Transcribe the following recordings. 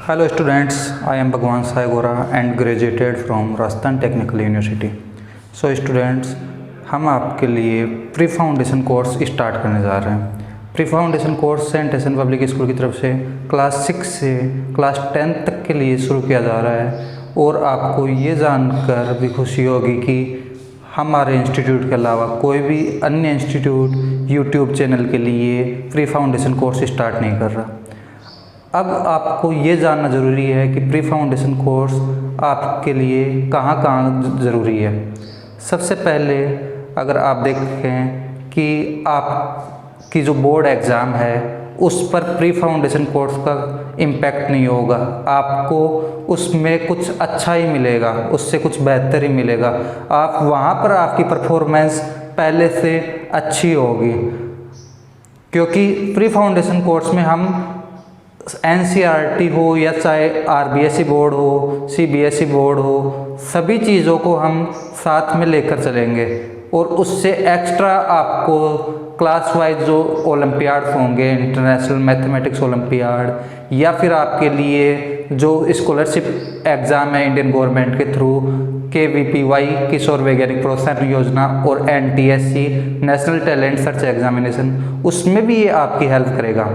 Hello students, I am Bhagwan Sai Gora and graduated from Rajasthan Technical University. So students, हम आपके लिए pre foundation course start करने जा रहे हैं। Pre foundation course Saint Ascent Public School की तरफ से क्लास 6 से क्लास 10 तक के लिए शुरू किया जा रहा है और आपको ये जानकर भी खुशी होगी कि हमारे इंस्टीट्यूट के अलावा कोई भी अन्य इंस्टीट्यूट यूट्यूब चैनल के लिए प्री फाउंडेशन कोर्स स्टार्ट नहीं कर रहा। अब आपको ये जानना ज़रूरी है कि प्री फाउंडेशन कोर्स आपके लिए कहाँ कहाँ ज़रूरी है। सबसे पहले अगर आप देखें कि आपकी जो बोर्ड एग्ज़ाम है उस पर प्री फाउंडेशन कोर्स का इम्पैक्ट नहीं होगा, आपको उसमें कुछ अच्छा ही मिलेगा, उससे कुछ बेहतर ही मिलेगा। आप वहाँ पर आपकी परफॉर्मेंस पहले से अच्छी होगी, क्योंकि प्री फाउंडेशन कोर्स में हम NCERT हो या चाहे RBSE बोर्ड हो, CBSE बोर्ड हो, सभी चीज़ों को हम साथ में लेकर चलेंगे और उससे एक्स्ट्रा आपको क्लास वाइज जो ओलंपियाड्स होंगे, इंटरनेशनल मैथमेटिक्स ओलंपियाड या फिर आपके लिए जो स्कॉलरशिप एग्ज़ाम है इंडियन गवर्नमेंट के थ्रू KVPY किशोर वैज्ञानिक प्रोत्साहन योजना और NTSC national talent search examination, उसमें भी ये आपकी हेल्प करेगा।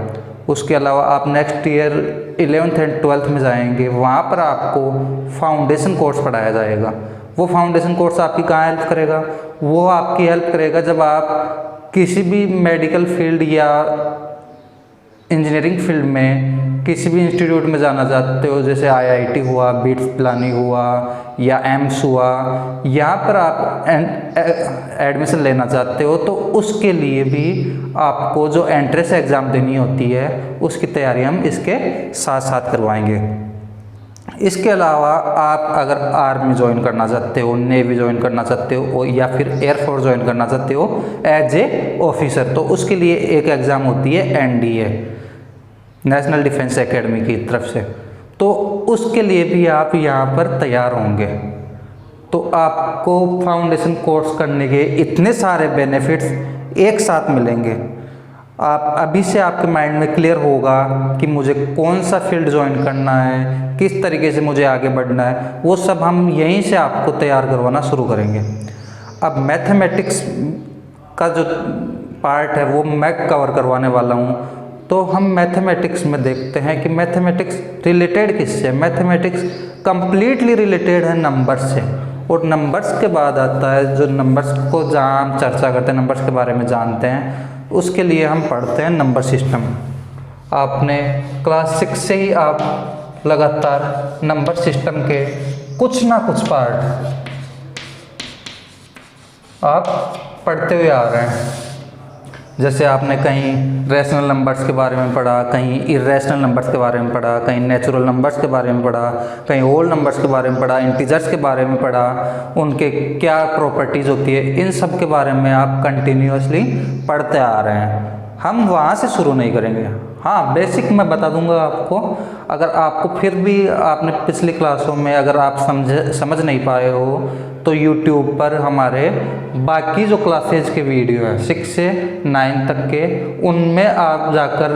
उसके अलावा आप next year 11th and 12th में जाएंगे, वहाँ पर आपको फाउंडेशन कोर्स पढ़ाया जाएगा। वो फाउंडेशन कोर्स आपकी कहाँ हेल्प करेगा? वो आपकी हेल्प करेगा जब आप किसी भी मेडिकल फील्ड या इंजीनियरिंग फील्ड में किसी भी इंस्टीट्यूट में जाना चाहते हो, जैसे IIT हुआ, बिट्स पिलानी हुआ या एम्स हुआ, यहाँ पर आप एडमिशन लेना चाहते हो, तो उसके लिए भी आपको जो एंट्रेंस एग्ज़ाम देनी होती है उसकी तैयारी हम इसके साथ साथ करवाएंगे। इसके अलावा आप अगर आर्मी ज्वाइन करना चाहते हो, नेवी ज्वाइन करना चाहते हो या फिर एयरफोर्स ज्वाइन करना चाहते हो एज ए ऑफिसर, तो उसके लिए एक एग्ज़ाम होती है NDA, नेशनल डिफेंस एकेडमी की तरफ से, तो उसके लिए भी आप यहाँ पर तैयार होंगे। तो आपको फाउंडेशन कोर्स करने के इतने सारे बेनिफिट्स एक साथ मिलेंगे। आप अभी से आपके माइंड में क्लियर होगा कि मुझे कौन सा फील्ड ज्वाइन करना है, किस तरीके से मुझे आगे बढ़ना है, वो सब हम यहीं से आपको तैयार करवाना शुरू करेंगे। अब मैथमेटिक्स का जो पार्ट है वो मैं कवर करवाने वाला हूँ। तो हम मैथमेटिक्स में देखते हैं कि मैथमेटिक्स रिलेटेड किससे? मैथमेटिक्स कंप्लीटली रिलेटेड है नंबर से, और नंबर्स के बाद आता है जो नंबर्स को जहाँ हम चर्चा करते हैं, नंबर्स के बारे में जानते हैं, उसके लिए हम पढ़ते हैं नंबर सिस्टम। आपने क्लास 6 से ही आप लगातार नंबर सिस्टम के कुछ ना कुछ पार्ट आप पढ़ते हुए आ रहे हैं। जैसे आपने कहीं रैशनल नंबर्स के बारे में पढ़ा, कहीं इरेशनल नंबर्स के बारे में पढ़ा, कहीं नेचुरल नंबर्स के बारे में पढ़ा, कहीं होल नंबर्स के बारे में पढ़ा, इंटीजर्स के बारे में पढ़ा, उनके क्या प्रॉपर्टीज़ होती है, इन सब के बारे में आप कंटिन्यूअसली पढ़ते आ रहे हैं। हम वहाँ से शुरू नहीं करेंगे। हाँ, बेसिक मैं बता दूंगा आपको। अगर आपको फिर भी आपने पिछली क्लासों में अगर आप समझ नहीं पाए हो तो YouTube पर हमारे बाकी जो क्लासेज के वीडियो हैं 6 से 9 तक के, उनमें आप जाकर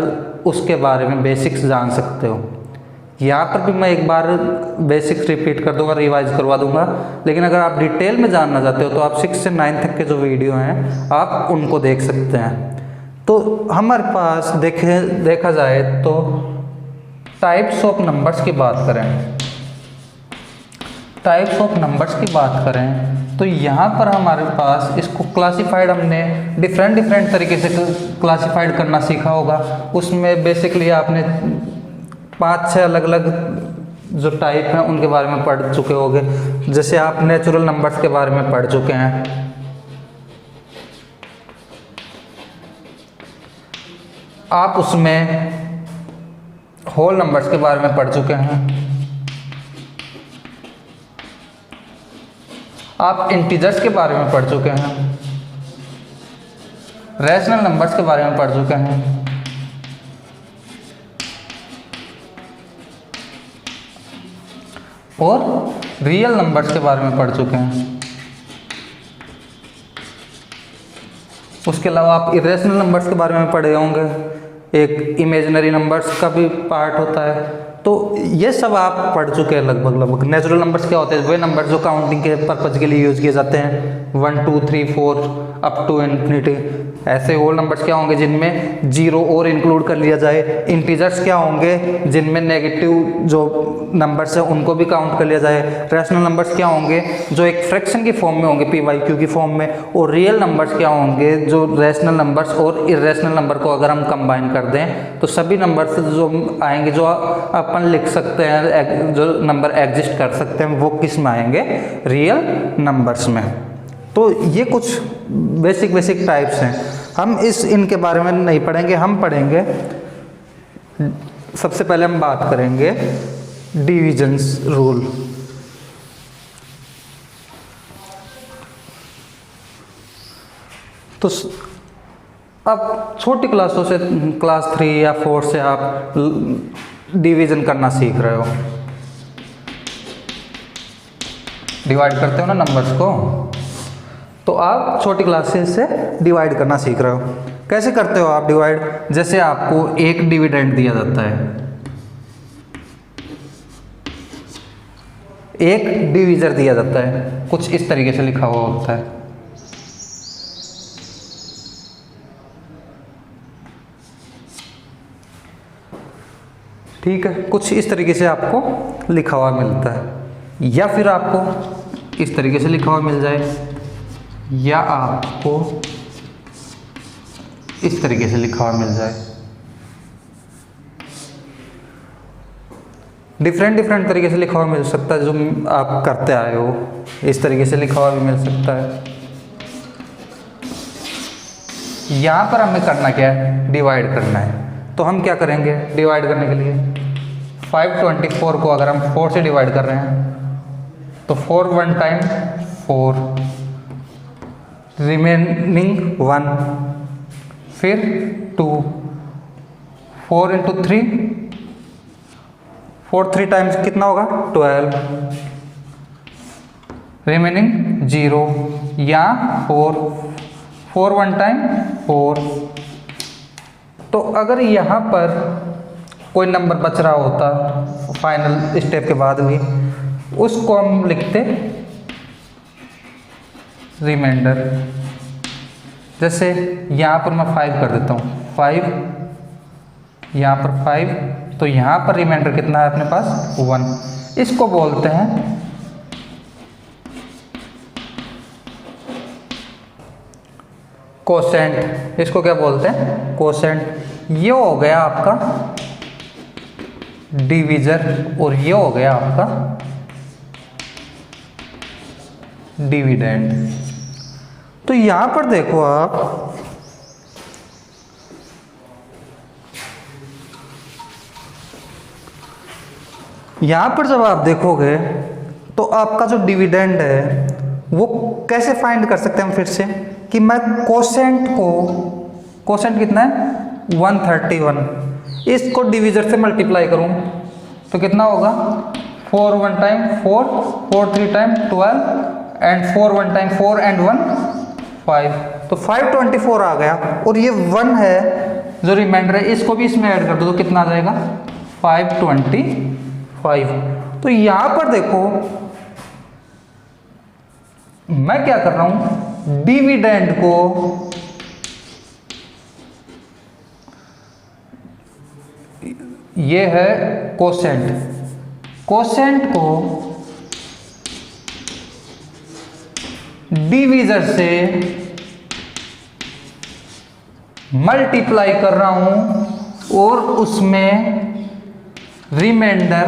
उसके बारे में बेसिक्स जान सकते हो। यहाँ पर भी मैं एक बार बेसिक्स रिपीट कर दूंगा, रिवाइज करवा दूंगा, लेकिन अगर आप डिटेल में जानना चाहते हो तो आप 6 से 9 तक के जो वीडियो हैं आप उनको देख सकते हैं। तो हमारे पास देखा जाए तो टाइप्स ऑफ नंबर्स की बात करें, टाइप्स ऑफ नंबर्स की बात करें तो यहाँ पर हमारे पास इसको क्लासिफाइड हमने डिफरेंट तरीके से क्लासिफाइड करना सीखा होगा। उसमें बेसिकली आपने 5-6 अलग जो टाइप हैं उनके बारे में पढ़ चुके होंगे। जैसे आप नेचुरल नंबर्स के बारे में पढ़ चुके हैं, आप उसमें होल नंबर्स के बारे में पढ़ चुके हैं, आप इंटीजर्स के बारे में पढ़ चुके हैं, रैशनल नंबर्स के बारे में पढ़ चुके हैं, और रियल नंबर्स के बारे में पढ़ चुके हैं। उसके अलावा आप इरेशनल नंबर्स के बारे में पढ़े होंगे, एक इमेजिनरी नंबर्स का भी पार्ट होता है। तो तो ये सब आप पढ़ चुके हैं लगभग। नेचुरल नंबर्स क्या होते हैं? वे नंबर जो काउंटिंग के पर्पज़ के लिए यूज़ किए जाते हैं, 1 2 3 4 अप टू इन्फिनिटी। ऐसे होल नंबर्स क्या होंगे जिनमें जीरो और इंक्लूड कर लिया जाए। इंटीजर्स क्या होंगे जिनमें नेगेटिव जो नंबर्स हैं उनको भी काउंट कर लिया जाए। रैशनल नंबर्स क्या होंगे जो एक फ्रैक्शन की फॉर्म में होंगे, PYQ की फॉर्म में। और रियल नंबर्स क्या होंगे जो रैशनल नंबर्स और इरेशनल नंबर को अगर हम कंबाइन कर दें तो सभी नंबर्स जो आएंगे, जो अपन लिख सकते हैं, जो नंबर एग्जिस्ट कर सकते हैं, वो किस में आएंगे? रियल नंबर्स में। तो ये कुछ बेसिक टाइप्स हैं। हम इनके बारे में नहीं पढ़ेंगे, हम पढ़ेंगे सबसे पहले हम बात करेंगे डिविजन्स रूल। तो अब छोटी क्लासों से, क्लास 3 या 4 से आप डिवीजन करना सीख रहे हो, डिवाइड करते हो ना नंबर्स को। तो आप छोटी क्लासेस से डिवाइड करना सीख रहे हो। कैसे करते हो आप डिवाइड? जैसे आपको एक डिविडेंड दिया जाता है, एक डिवीजर दिया जाता है, कुछ इस तरीके से लिखा हुआ होता है। ठीक है, कुछ इस तरीके से आपको लिखा हुआ मिलता है, या फिर आपको इस तरीके से लिखा हुआ मिल जाए, या आपको इस तरीके से लिखा हुआ मिल जाए। डिफरेंट तरीके से लिखा हुआ मिल सकता है, जो आप करते आए हो। इस तरीके से लिखा हुआ भी मिल सकता है। यहाँ पर हमें करना क्या है? डिवाइड करना है। तो हम क्या करेंगे डिवाइड करने के लिए? 524 को अगर हम 4 से डिवाइड कर रहे हैं तो 4 1 टाइम 4, रिमेनिंग 1, फिर 2, 4 इंटू 3, 4 3 टाइम्स कितना होगा? 12, रिमेनिंग 0, या 4 4 1 टाइम 4। तो अगर यहाँ पर कोई नंबर बच रहा होता फाइनल स्टेप के बाद भी, उसको हम लिखते रिमाइंडर। जैसे यहाँ पर मैं 5 कर देता हूँ, 5, यहाँ पर 5, तो यहाँ पर रिमाइंडर कितना है अपने पास? 1। इसको बोलते हैं कोसेंट। इसको क्या बोलते हैं? कोसेंट। ये हो गया आपका डिवीजर और ये हो गया आपका डिविडेंड। तो यहां पर देखो आप, यहां पर जब आप देखोगे तो आपका जो डिविडेंड है वो कैसे फाइंड कर सकते हैं हम? फिर से कि मैं कोसेंट को, कोसेंट कितना है? 131, इसको डिवीजर से मल्टीप्लाई करूं तो कितना होगा? 4 1 time 4, 4 3 time 12, and 4 1 time 4 and 1 5। तो 524 आ गया। और ये 1 है जो रिमाइंडर है, इसको भी इसमें ऐड कर दो तो कितना आ जाएगा? 525। तो यहां पर देखो मैं क्या कर रहा हूं, डिविडेंड को ये है कोसेंट, कोसेंट को डिवीजर से मल्टीप्लाई कर रहा हूं और उसमें रिमाइंडर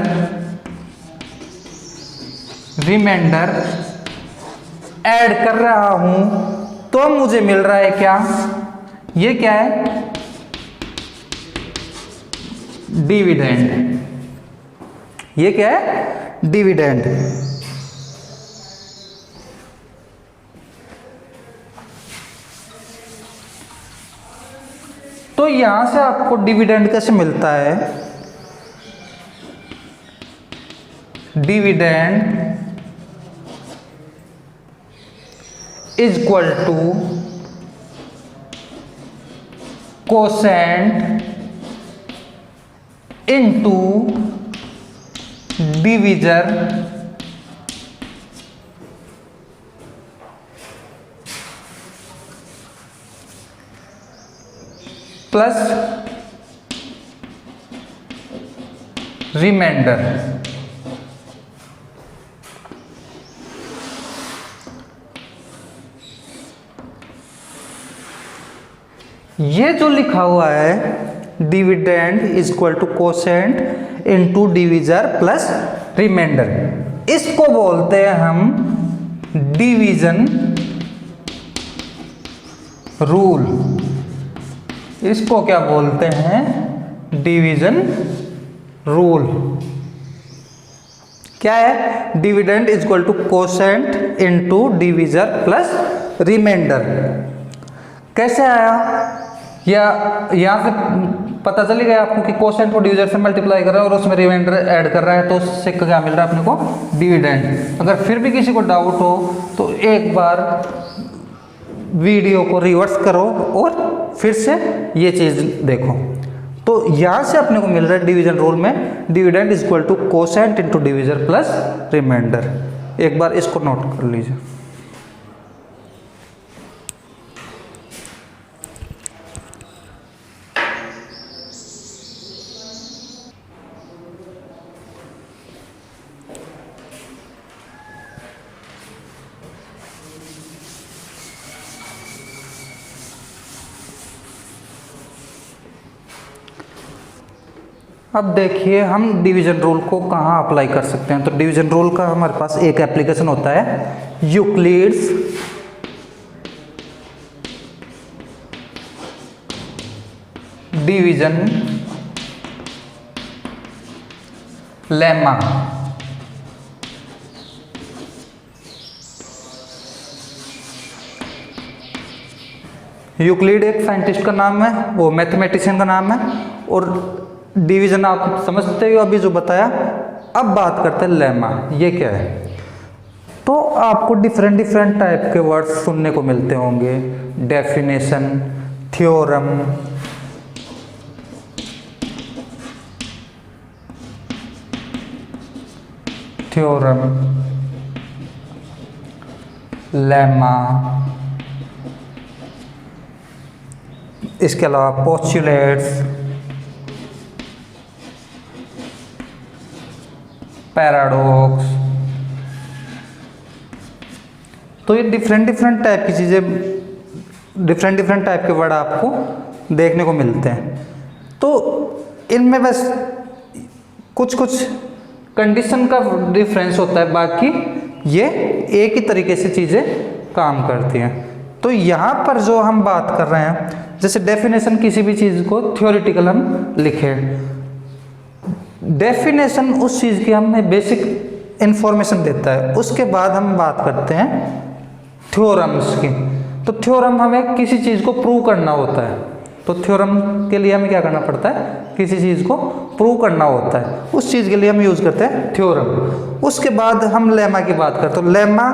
ऐड कर रहा हूं, तो मुझे मिल रहा है क्या? ये क्या है? डिविडेंड। ये क्या है? डिविडेंड। तो यहां से आपको डिविडेंड कैसे मिलता है? Dividend is equal to quotient into divisor plus remainder. ये जो लिखा हुआ है dividend is equal to quotient into divisor plus remainder, इसको बोलते हैं हम डिवीजन रूल। इसको क्या बोलते हैं? Division rule. क्या है? Dividend is equal to quotient into divisor plus remainder. कैसे आया? या यहां से पता चल गया आपको कि कोसेंट को डिविजर से मल्टीप्लाई कर रहा है और उसमें रिमाइंडर ऐड कर रहा है, तो उससे क्या मिल रहा है अपने को? डिविडेंड। अगर फिर भी किसी को डाउट हो तो एक बार वीडियो को रिवर्स करो और फिर से ये चीज देखो। तो यहां से अपने को मिल रहा है डिवीजन रूल में dividend is equal to quotient into divisor plus remainder. एक बार इसको नोट कर लीजिए। अब देखिए हम डिवीजन रूल को कहाँ अप्लाई कर सकते हैं। तो डिवीजन रूल का हमारे पास एक एप्लीकेशन होता है यूक्लिड्स डिवीजन लेमा। यूक्लिड एक साइंटिस्ट का नाम है, वो मैथमेटिशियन का नाम है, और डिवीजन आप समझते हो अभी जो बताया। अब बात करते हैं लेमा, ये क्या है? तो आपको डिफरेंट टाइप के वर्ड्स सुनने को मिलते होंगे। डेफिनेशन, थ्योरम, लेमा, इसके अलावा पोस्टुलेट्स, पैराडॉक्स। तो ये डिफरेंट टाइप की चीज़ें, डिफरेंट टाइप के वर्ड आपको देखने को मिलते हैं। तो इनमें बस कुछ कंडीशन का डिफरेंस होता है, बाकी ये एक ही तरीके से चीज़ें काम करती हैं। तो यहाँ पर जो हम बात कर रहे हैं, जैसे डेफिनेशन, किसी भी चीज़ को थ्योरेटिकल हम लिखें, डेफिनेशन उस चीज़ की हमें बेसिक इंफॉर्मेशन देता है। उसके बाद हम बात करते हैं थ्योरम्स की। तो थ्योरम हमें किसी चीज़ को प्रूव करना होता है। तो थ्योरम के लिए हमें क्या करना पड़ता है? किसी चीज़ को प्रूव करना होता है, उस चीज़ के लिए हम यूज़ करते हैं थ्योरम। उसके बाद हम लेमा की बात करते हैं। तो लेमा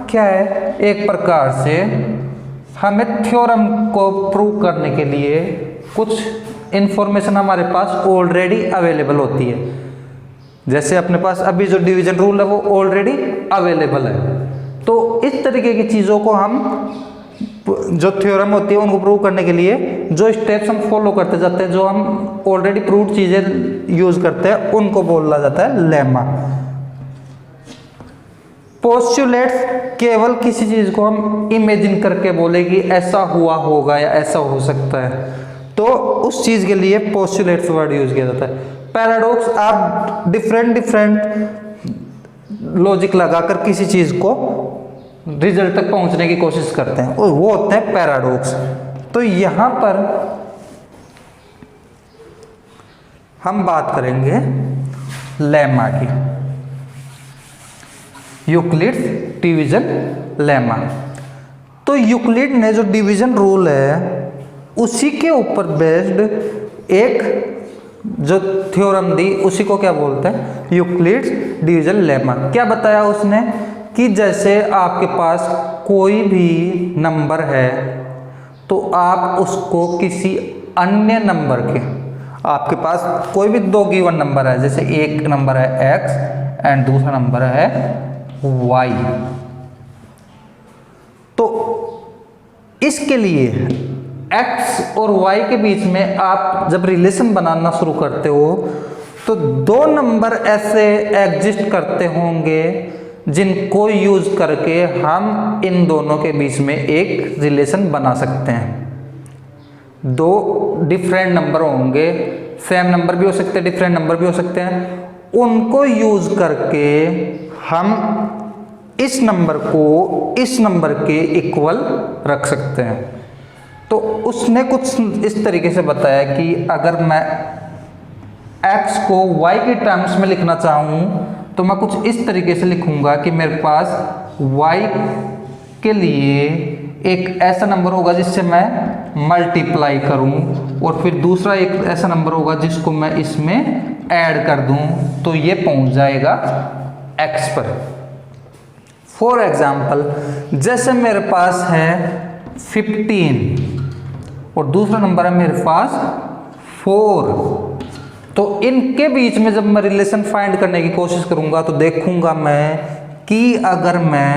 क्या है? एक प्रकार से हमें थ्योरम को प्रूव करने के लिए कुछ इंफॉर्मेशन हमारे पास ऑलरेडी अवेलेबल होती है। जैसे अपने पास अभी जो डिवीजन रूल है वो ऑलरेडी अवेलेबल है। तो इस तरीके की चीज़ों को हम, जो थ्योरम होती है उनको प्रूव करने के लिए जो स्टेप्स हम फॉलो करते जाते हैं, जो हम ऑलरेडी प्रूव्ड चीज़ें यूज करते हैं, उनको बोला जाता है लेमा। पोस्टुलेट्स केवल किसी चीज़ को हम इमेजिन करके बोले कि ऐसा हुआ होगा या ऐसा हो सकता है, तो उस चीज़ के लिए पोस्टुलेट्स वर्ड यूज किया जाता है। पैराडॉक्स, आप डिफरेंट लॉजिक लगाकर किसी चीज़ को रिजल्ट तक पहुंचने की कोशिश करते हैं, और वो होते हैं पैराडॉक्स। तो यहाँ पर हम बात करेंगे लेमा की, यूक्लिड्स डिवीजन लेमा। तो यूक्लिड ने जो डिवीजन रूल है उसी के ऊपर बेस्ड एक जो थ्योरम दी, उसी को क्या बोलते हैं? Euclid's division lemma. क्या बताया उसने? कि जैसे आपके पास कोई भी नंबर है तो आप उसको किसी अन्य नंबर के, आपके पास कोई भी दो गिवन नंबर है, जैसे एक नंबर है x एंड दूसरा नंबर है y, तो इसके लिए x और y के बीच में आप जब रिलेशन बनाना शुरू करते हो तो दो नंबर ऐसे एग्जिस्ट करते होंगे जिनको यूज करके हम इन दोनों के बीच में एक रिलेशन बना सकते हैं। दो डिफरेंट नंबर होंगे, सेम नंबर भी हो सकते हैं, डिफरेंट नंबर भी हो सकते हैं, उनको यूज करके हम इस नंबर को इस नंबर के इक्वल रख सकते हैं। तो उसने कुछ इस तरीके से बताया कि अगर मैं x को y के टर्म्स में लिखना चाहूँ तो मैं कुछ इस तरीके से लिखूंगा कि मेरे पास y के लिए एक ऐसा नंबर होगा जिससे मैं मल्टीप्लाई करूं और फिर दूसरा एक ऐसा नंबर होगा जिसको मैं इसमें ऐड कर दूं, तो ये पहुंच जाएगा x पर। फॉर एग्जाम्पल, जैसे मेरे पास है 15 और दूसरा नंबर है मेरे पास 4, तो इनके बीच में जब मैं रिलेशन फाइंड करने की कोशिश करूंगा तो देखूंगा मैं कि अगर मैं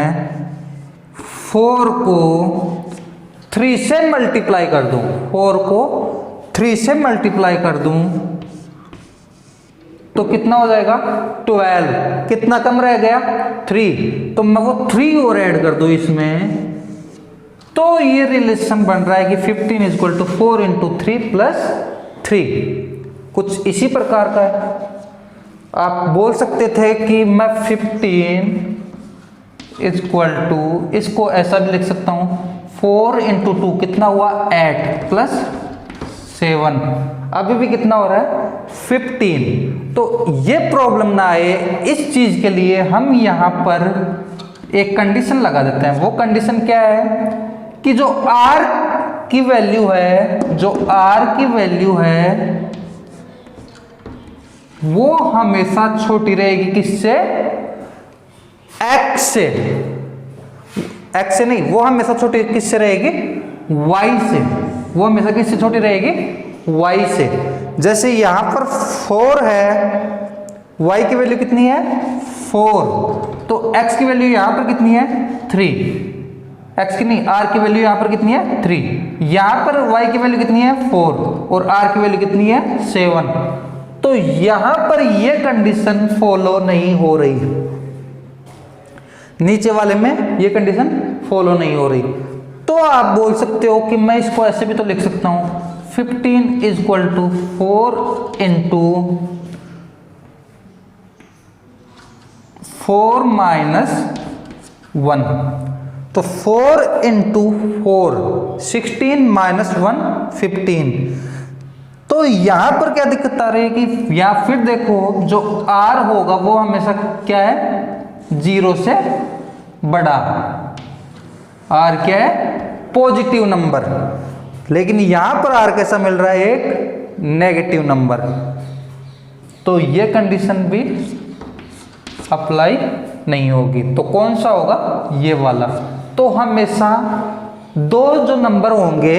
4 को 3 से मल्टीप्लाई कर दूं, 4 को 3 से मल्टीप्लाई कर दूं तो कितना हो जाएगा 12, कितना कम रह गया 3, तो मैं वो 3 और ऐड कर दूं इसमें, तो ये रिलेशन बन रहा है कि 15 is equal to 4 into 3 plus 3। कुछ इसी प्रकार का है। आप बोल सकते थे कि मैं 15 इज इक्वल टू, इसको ऐसा भी लिख सकता हूं 4 इंटू 2 कितना हुआ 8 प्लस 7, अभी भी कितना हो रहा है 15। तो ये प्रॉब्लम ना आए इस चीज के लिए हम यहां पर एक कंडीशन लगा देते हैं। वो कंडीशन क्या है कि जो r की वैल्यू है, जो r की वैल्यू है वो हमेशा छोटी रहेगी किससे, x से, x से नहीं, वो हमेशा छोटी किससे रहेगी y से, वो हमेशा किससे छोटी रहेगी y से। जैसे यहां पर 4 है, y की वैल्यू कितनी है 4, तो x की वैल्यू यहां पर कितनी है 3, x की नहीं r की वैल्यू यहां पर कितनी है 3, यहां पर y की वैल्यू कितनी है 4 और r की वैल्यू कितनी है 7, तो यहां पर यह कंडीशन फॉलो नहीं हो रही, नीचे वाले में यह कंडीशन फॉलो नहीं हो रही। तो आप बोल सकते हो कि मैं इसको ऐसे भी तो लिख सकता हूं 15 is equal to 4 into 4 minus 1, तो 4 इंटू 4 16 माइनस 1 15। तो यहां पर क्या दिक्कत आ रही है कि या फिर देखो जो r होगा वो हमेशा क्या है 0 से बड़ा, r क्या है पॉजिटिव नंबर, लेकिन यहां पर r कैसा मिल रहा है एक नेगेटिव नंबर, तो ये कंडीशन भी अप्लाई नहीं होगी। तो कौन सा होगा ये वाला। तो हमेशा दो जो नंबर होंगे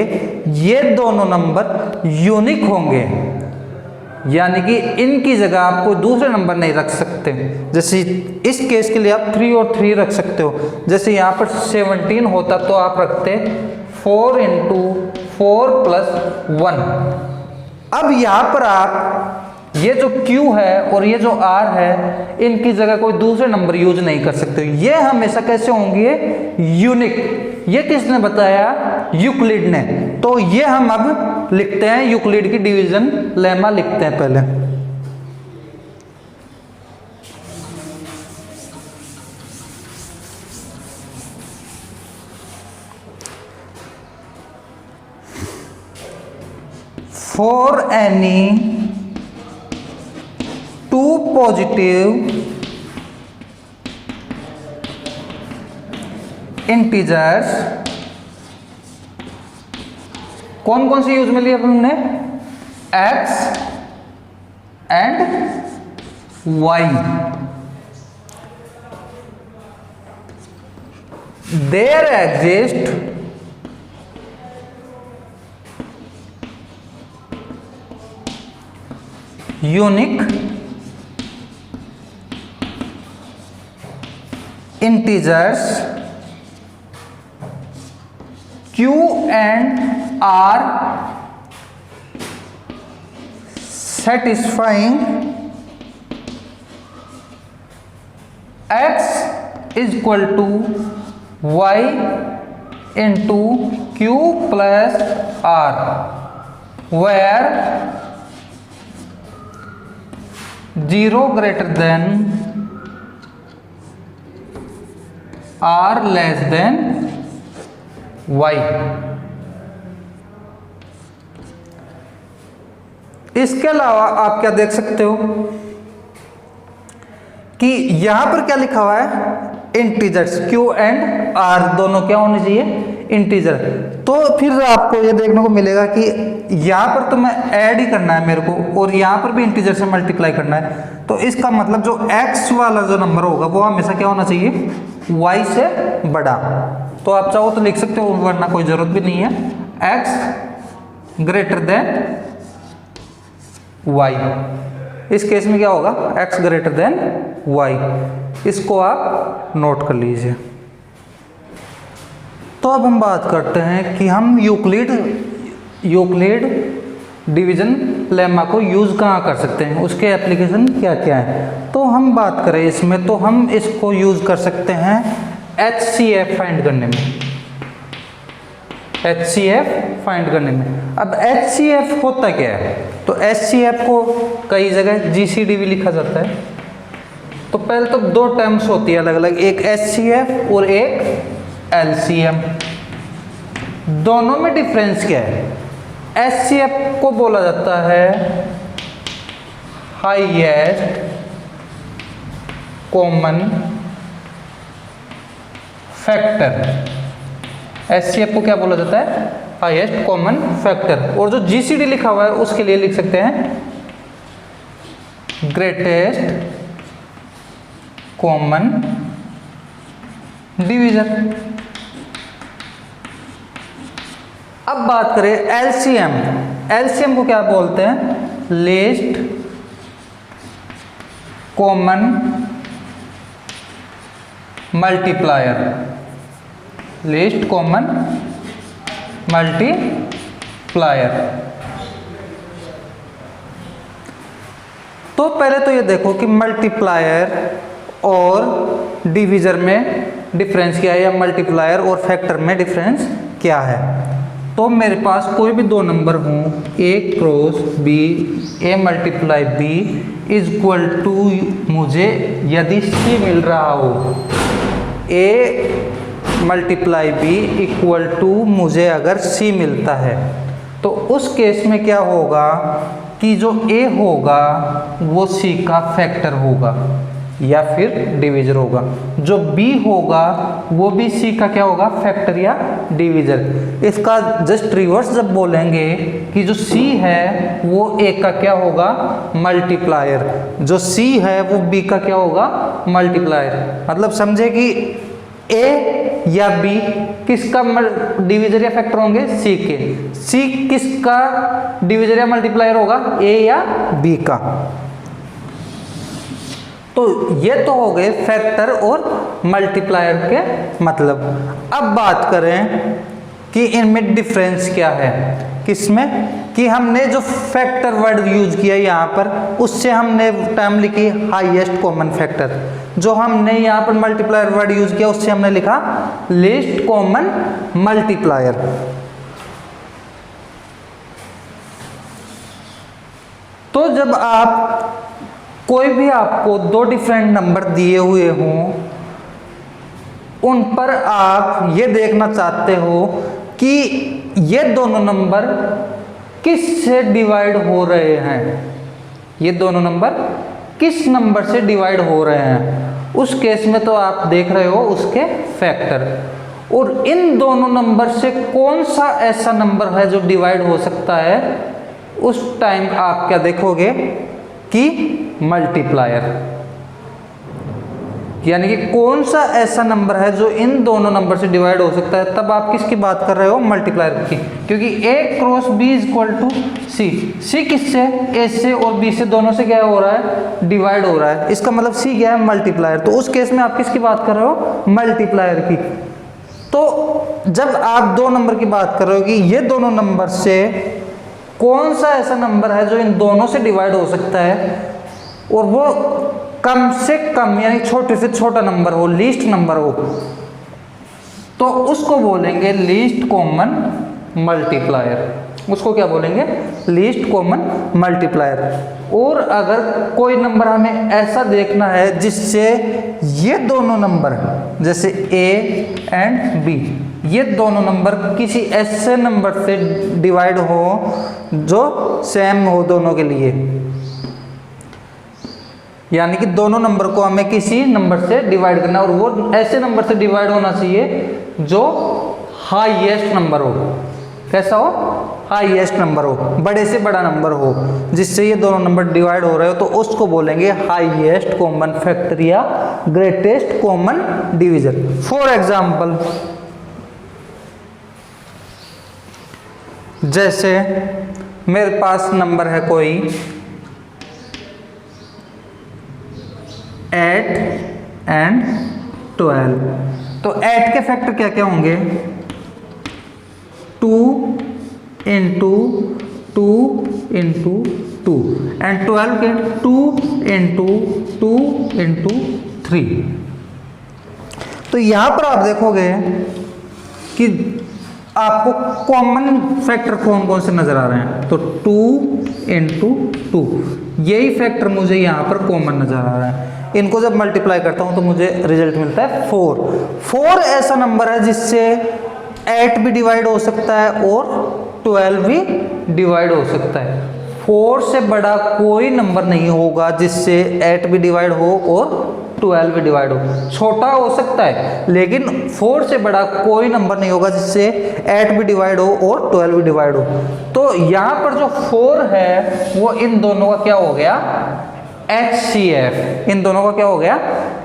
ये दोनों नंबर यूनिक होंगे, यानी कि इनकी जगह आप कोई दूसरे नंबर नहीं रख सकते। जैसे इस केस के लिए आप 3 और 3 रख सकते हो, जैसे यहाँ पर 17 होता तो आप रखते 4 इंटू 4 प्लस 1। अब यहाँ पर आप ये जो Q है और ये जो R है इनकी जगह कोई दूसरे नंबर यूज नहीं कर सकते। ये हमेशा कैसे होंगे यूनिक। ये किसने बताया यूक्लिड ने। तो ये हम अब लिखते हैं यूक्लिड की डिवीजन लेमा लिखते हैं पहले। For any two positive integers, कौन कौन सी यूज में लिया हमने x and y, there exist unique integers Q and R satisfying X is equal to Y into Q plus R, where 0 greater than R less than Y। इसके अलावा आप क्या देख सकते हो कि यहां पर क्या लिखा हुआ है, इंटीजर्स Q एंड R दोनों क्या होने चाहिए, इंटीजर। तो फिर आपको ये देखने को मिलेगा कि यहां पर तो मैं ऐड ही करना है मेरे को, और यहां पर भी इंटीजर से मल्टीप्लाई करना है। तो इसका मतलब जो x वाला जो नंबर होगा वो हमेशा क्या होना चाहिए, y से बड़ा। तो आप चाहो तो लिख सकते हो, वरना कोई जरूरत भी नहीं है, x ग्रेटर देन y। इस केस में क्या होगा, x ग्रेटर देन y। इसको आप नोट कर लीजिए। तो अब हम बात करते हैं कि हम यूक्लिड डिवीजन लेमा को यूज कहाँ कर सकते हैं, उसके एप्लीकेशन क्या क्या है। तो हम बात करें इसमें, तो हम इसको यूज कर सकते हैं HCF फाइंड करने में, HCF फाइंड करने में। अब HCF होता क्या है, तो HCF को कई जगह GCD भी लिखा जाता है। तो पहले तो दो टर्म्स होती है अलग अलग, एक HCF और एक LCM। दोनों में डिफरेंस क्या है, HCF को बोला जाता है हाईएस्ट कॉमन फैक्टर। HCF को क्या बोला जाता है, हाईएस्ट कॉमन फैक्टर। और जो GCD लिखा हुआ है उसके लिए लिख सकते हैं ग्रेटेस्ट कॉमन डिवीजन। अब बात करें LCM। LCM को क्या बोलते हैं, least common multiplier, least common multiplier. तो पहले तो ये देखो कि मल्टीप्लायर और डिवीजर में डिफरेंस क्या है, या मल्टीप्लायर और फैक्टर में डिफरेंस क्या है। तो मेरे पास कोई भी दो नंबर हों, A cross B, A multiply B is equal to, मुझे यदि C मिल रहा हो, A multiply B equal to मुझे अगर C मिलता है, तो उस केस में क्या होगा कि जो A होगा वो C का फैक्टर होगा या फिर डिवीजर होगा, जो B होगा वो भी C का क्या होगा, फैक्टर या डिवीजर। इसका जस्ट रिवर्स जब बोलेंगे कि जो C है वो A का क्या होगा, मल्टीप्लायर, जो C है वो B का क्या होगा, मल्टीप्लायर। मतलब समझे कि A या B किसका डिवीजर या फैक्टर होंगे, C के। C किसका डिवीजर या मल्टीप्लायर होगा, A या B का। तो ये तो हो गए फैक्टर और मल्टीप्लायर के मतलब। अब बात करें कि इनमें डिफरेंस क्या है, किसमें, कि हमने जो फैक्टर वर्ड यूज किया यहाँ पर, उससे हमने टर्म लिखी हाईएस्ट कॉमन फैक्टर। जो हमने यहाँ पर मल्टीप्लायर वर्ड यूज किया उससे हमने लिखा लीस्ट कॉमन मल्टीप्लायर। तो जब आप कोई भी आपको दो डिफरेंट नंबर दिए हुए हों, उन पर आप ये देखना चाहते हो कि ये दोनों नंबर किस से डिवाइड हो रहे हैं, ये दोनों नंबर किस नंबर से डिवाइड हो रहे हैं, उस केस में तो आप देख रहे हो उसके फैक्टर। और इन दोनों नंबर से कौन सा ऐसा नंबर है जो डिवाइड हो सकता है, उस टाइम आप क्या देखोगे कि मल्टीप्लायर, यानी कि कौन सा ऐसा नंबर है जो इन दोनों नंबर से डिवाइड हो सकता है, तब आप किसकी बात कर रहे हो, मल्टीप्लायर की। क्योंकि a cross b equal to C, C किससे, a से और b से, दोनों से क्या हो रहा है, डिवाइड हो रहा है। इसका मतलब c क्या है, मल्टीप्लायर। तो उस केस में आप किसकी बात कर रहे हो, मल्टीप्लायर की। तो जब आप दो नंबर की बात कर रहे हो कि ये दोनों नंबर से कौन सा ऐसा नंबर है जो इन दोनों से डिवाइड हो सकता है और वो कम से कम यानी छोटे से छोटा नंबर हो, लीस्ट नंबर हो, तो उसको बोलेंगे लीस्ट कॉमन मल्टीप्लायर। उसको क्या बोलेंगे, लीस्ट कॉमन मल्टीप्लायर। और अगर कोई नंबर हमें ऐसा देखना है जिससे ये दोनों नंबर जैसे a एंड b, ये दोनों नंबर किसी ऐसे नंबर से डिवाइड हो जो सेम हो दोनों के लिए, यानी कि दोनों नंबर को हमें किसी नंबर से डिवाइड करना है और वो ऐसे नंबर से डिवाइड होना चाहिए जो हाईएस्ट नंबर हो। कैसा हो, हाईएस्ट नंबर हो, बड़े से बड़ा नंबर हो, जिससे ये दोनों नंबर डिवाइड हो रहे हो, तो उसको बोलेंगे हाईएस्ट कॉमन फैक्टर या greatest common division. For example, जैसे मेरे पास नंबर है कोई 8 एंड 12, तो 8 के फैक्टर क्या क्या होंगे, 2 इंटू 2 इंटू 2 एंड 12 के 2 इंटू 2 इंटू 3। तो यहां पर आप देखोगे कि आपको कॉमन फैक्टर कौन कौन से नजर आ रहे हैं, तो 2 इंटू 2, यही फैक्टर मुझे यहाँ पर कॉमन नजर आ रहा है। इनको जब मल्टीप्लाई करता हूँ तो मुझे रिजल्ट मिलता है 4। 4 ऐसा नंबर है जिससे 8 भी डिवाइड हो सकता है और 12 भी डिवाइड हो सकता है। 4 से बड़ा कोई नंबर नहीं होगा जिससे 8 भी डिवाइड हो और 12 भी डिवाइड हो। छोटा हो सकता है लेकिन 4 से बड़ा कोई नंबर नहीं होगा जिससे 8 भी डिवाइड हो और 12 भी डिवाइड हो। तो यहाँ पर जो 4 है वो इन दोनों का क्या हो गया, HCF। इन दोनों का क्या हो गया,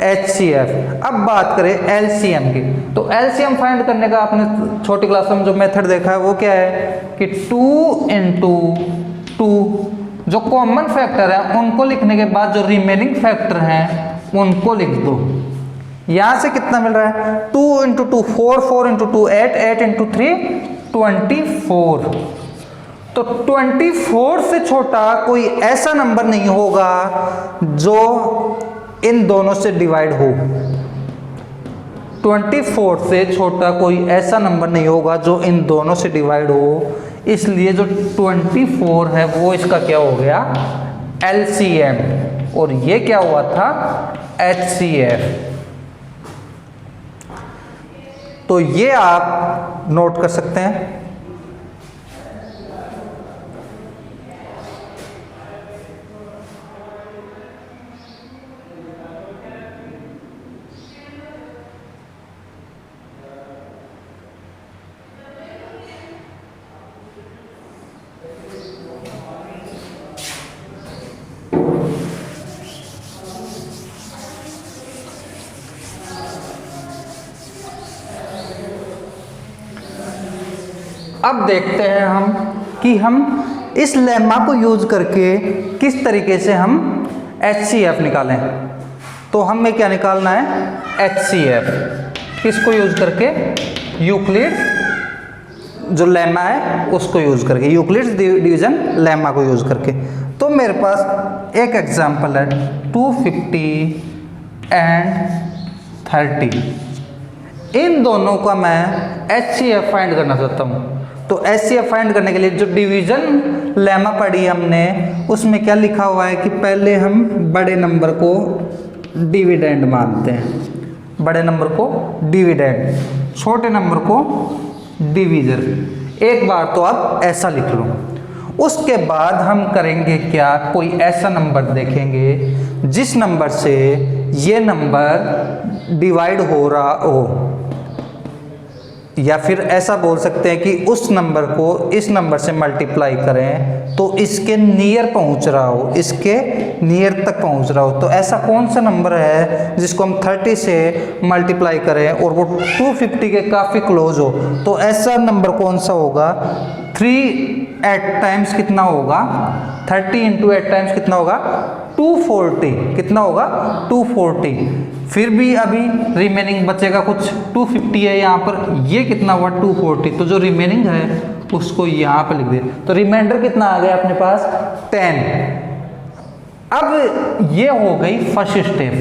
HCF। अब बात करें LCM की, तो LCM फाइंड करने का आपने छोटी क्लास में जो मेथड देखा है वो क्या है कि 2 इंटू 2, जो कॉमन फैक्टर है उनको लिखने के बाद जो रिमेनिंग फैक्टर हैं उनको लिख दो। यहां से कितना मिल रहा है, 2 इंटू 2 4, 4 इंटू 2 8, 8 इंटू 3 24। तो 24 से छोटा कोई ऐसा नंबर नहीं होगा जो इन दोनों से डिवाइड हो। 24 से छोटा कोई ऐसा नंबर नहीं होगा जो इन दोनों से डिवाइड हो, इसलिए जो 24 है वो इसका क्या हो गया, LCM, और ये क्या हुआ था, HCF। तो ये आप नोट कर सकते हैं। अब देखते हैं हम कि हम इस लेमा को यूज करके किस तरीके से हम HCF निकालें। तो हमें क्या निकालना है, HCF। किसको यूज करके, यूक्लिड्स जो लेमा है उसको यूज करके, यूक्लिड्स डिवीजन लेमा को यूज करके। तो मेरे पास एक एग्जांपल है 250 एंड 30, इन दोनों का मैं HCF फाइंड करना चाहता हूँ। तो HCF फाइंड करने के लिए जो डिवीजन लेमा पढ़ी हमने उसमें क्या लिखा हुआ है कि पहले हम बड़े नंबर को डिविडेंड मानते हैं, बड़े नंबर को डिविडेंड, छोटे नंबर को डिवीजर। एक बार तो आप ऐसा लिख लो। उसके बाद हम करेंगे क्या, कोई ऐसा नंबर देखेंगे जिस नंबर से ये नंबर डिवाइड हो रहा हो, या फिर ऐसा बोल सकते हैं कि उस नंबर को इस नंबर से मल्टीप्लाई करें तो इसके नियर पहुंच रहा हो, इसके नियर तक पहुंच रहा हो। तो ऐसा कौन सा नंबर है जिसको हम 30 से मल्टीप्लाई करें और वो 250 के काफ़ी क्लोज हो? तो ऐसा नंबर कौन सा होगा? 3 टाइम्स कितना होगा? 30 × 8 टाइम्स कितना होगा? 240। कितना होगा? 240। फिर भी अभी रिमेनिंग बचेगा कुछ, 250 है यहाँ पर, ये कितना हुआ? 240। तो जो रिमेनिंग है उसको यहाँ पर लिख दे। तो रिमाइंडर कितना आ गया अपने पास? 10। अब ये हो गई फर्स्ट स्टेप।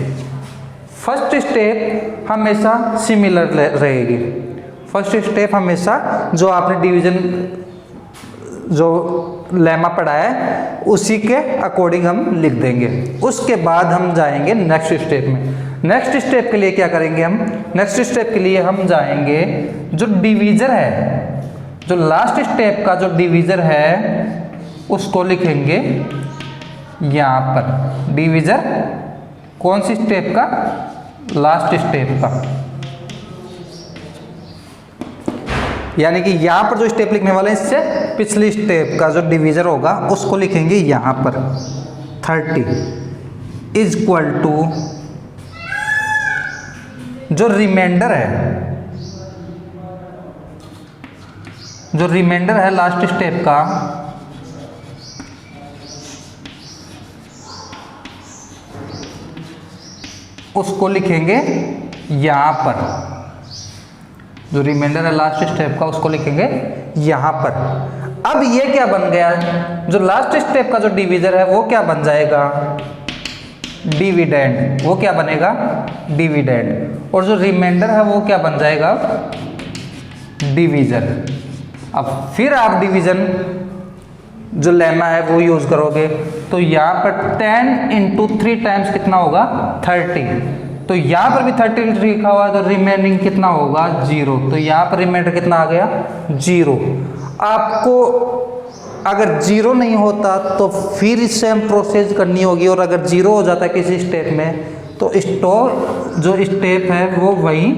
फर्स्ट स्टेप हमेशा सिमिलर रहेगी। फर्स्ट स्टेप हमेशा जो आपने डिवीजन जो लेमा पढ़ा है उसी के अकॉर्डिंग हम लिख देंगे। उसके बाद हम जाएंगे नेक्स्ट स्टेप में। नेक्स्ट स्टेप के लिए क्या करेंगे हम? नेक्स्ट स्टेप के लिए हम जाएंगे जो डिवीजर है, जो लास्ट स्टेप का जो डिवीजर है उसको लिखेंगे यहाँ पर। डिवीजर कौन सी स्टेप का? लास्ट स्टेप का। यानी कि यहाँ पर जो स्टेप लिखने वाले हैं इससे पिछली स्टेप का जो डिवीजर होगा उसको लिखेंगे यहाँ पर। 30 इक्वल टू जो रिमाइंडर है, जो रिमाइंडर है लास्ट स्टेप का, उसको लिखेंगे यहाँ पर। जो रिमाइंडर है लास्ट स्टेप का उसको लिखेंगे यहाँ पर। अब ये क्या बन गया? जो लास्ट स्टेप का जो डिवीजर है वो क्या बन जाएगा? डिविडेंड। वो क्या बनेगा? डिविडेंड। और जो रिमाइंडर है वो क्या बन जाएगा? डिवीजन। अब फिर आप डिवीजन जो लेमा है वो यूज करोगे तो यहाँ पर 10 × 3 टाइम्स कितना होगा? 30। तो यहाँ पर भी 30 लिखा हुआ है तो रिमेनिंग कितना होगा? 0। तो यहाँ पर रिमाइंडर कितना आ गया? 0। आपको अगर 0 नहीं होता तो फिर सेम प्रोसेस करनी होगी, और अगर 0 हो जाता है किसी स्टेप में तो जो स्टेप है वो वहीं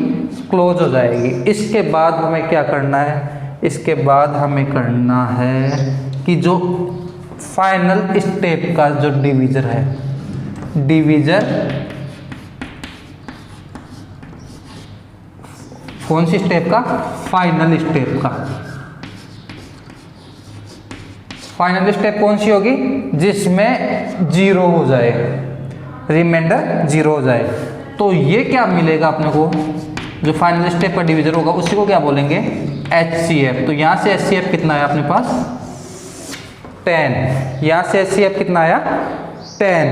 क्लोज हो जाएगी। इसके बाद हमें क्या करना है? इसके बाद हमें करना है कि जो फाइनल स्टेप का जो डिवीजर है, डिवीजर कौन सी स्टेप का? फाइनल स्टेप का। फाइनल स्टेप कौन सी होगी? जिसमें 0 हो जाए, रिमाइंडर 0 हो जाए। तो ये क्या मिलेगा अपने को? जो फाइनल स्टेप का डिवीजर होगा उसी को क्या बोलेंगे? HCF। तो यहाँ से HCF कितना आया अपने पास? 10। यहाँ से HCF कितना आया? 10।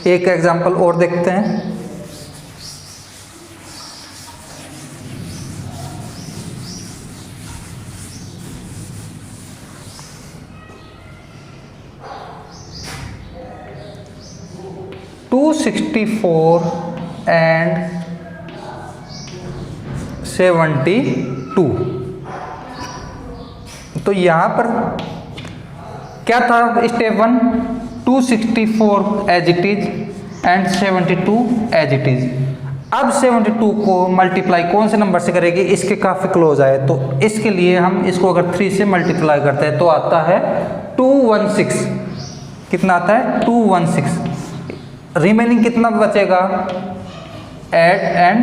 एक एग्जांपल और देखते हैं। $264 and 72। तो यहाँ पर क्या था? Step 1 264 as it is and 72 as it is. अब 72 को मल्टीप्लाई कौन से नंबर से करेगी? इसके काफ़ी क्लोज आए तो इसके लिए हम इसको अगर 3 से मल्टीप्लाई करते हैं तो आता है 216। कितना आता है? 216। रिमेनिंग कितना बचेगा? 8 and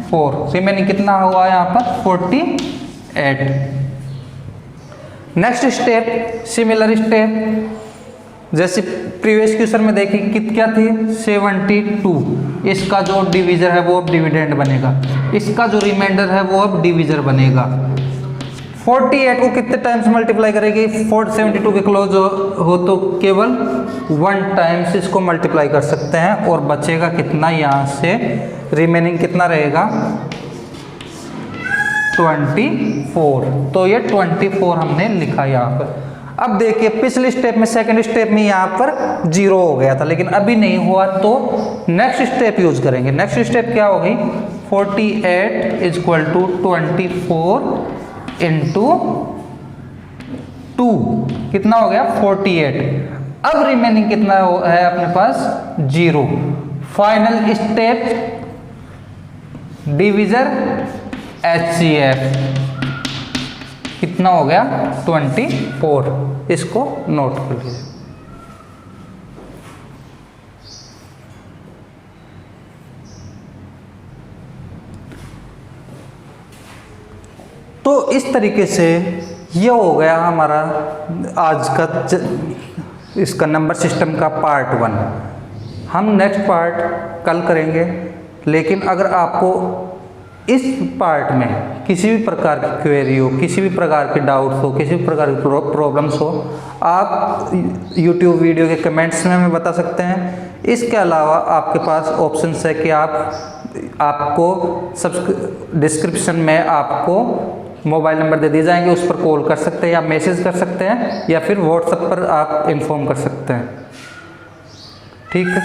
4। रिमेनिंग कितना हुआ यहाँ पर? 48। नेक्स्ट स्टेप सिमिलर स्टेप जैसे प्रीवियस क्वेश्चन में देखी क्या थी? 72। इसका जो डिवीजर है वो अब डिविडेंड बनेगा, इसका जो रिमाइंडर है वो अब डिवीजर बनेगा। 48 को कितने टाइम्स मल्टीप्लाई करेगी? 72 के क्लोज हो तो केवल 1 टाइम्स इसको मल्टीप्लाई कर सकते हैं और बचेगा कितना? यहाँ से रिमेनिंग कितना रहेगा? 24। तो ये 24 हमने लिखा यहाँ पर। अब देखिए पिछले स्टेप में, सेकंड स्टेप में यहाँ पर 0 हो गया था लेकिन अभी नहीं हुआ तो नेक्स्ट स्टेप यूज करेंगे। नेक्स्ट स्टेप क्या होगी? 48 इक्वल टू 24 इंटू 2 कितना हो गया? 48। अब रिमेनिंग कितना है अपने पास? 0। फाइनल स्टेप डिविजर HCF कितना हो गया 24, इसको नोट कर लीजिए। तो इस तरीके से ये हो गया हमारा आज का इसका नंबर सिस्टम का पार्ट 1। हम नेक्स्ट पार्ट कल करेंगे, लेकिन अगर आपको इस पार्ट में किसी भी प्रकार की क्वेरी हो, किसी भी प्रकार के डाउट्स हो, किसी भी प्रकार की प्रॉब्लम्स हो, आप YouTube वीडियो के कमेंट्स में हमें बता सकते हैं। इसके अलावा आपके पास ऑप्शंस है कि आपको डिस्क्रिप्शन में आपको मोबाइल नंबर दे दिए जाएंगे, उस पर कॉल कर सकते हैं या मैसेज कर सकते हैं या फिर व्हाट्सएप पर आप इन्फॉर्म कर सकते हैं। ठीक है।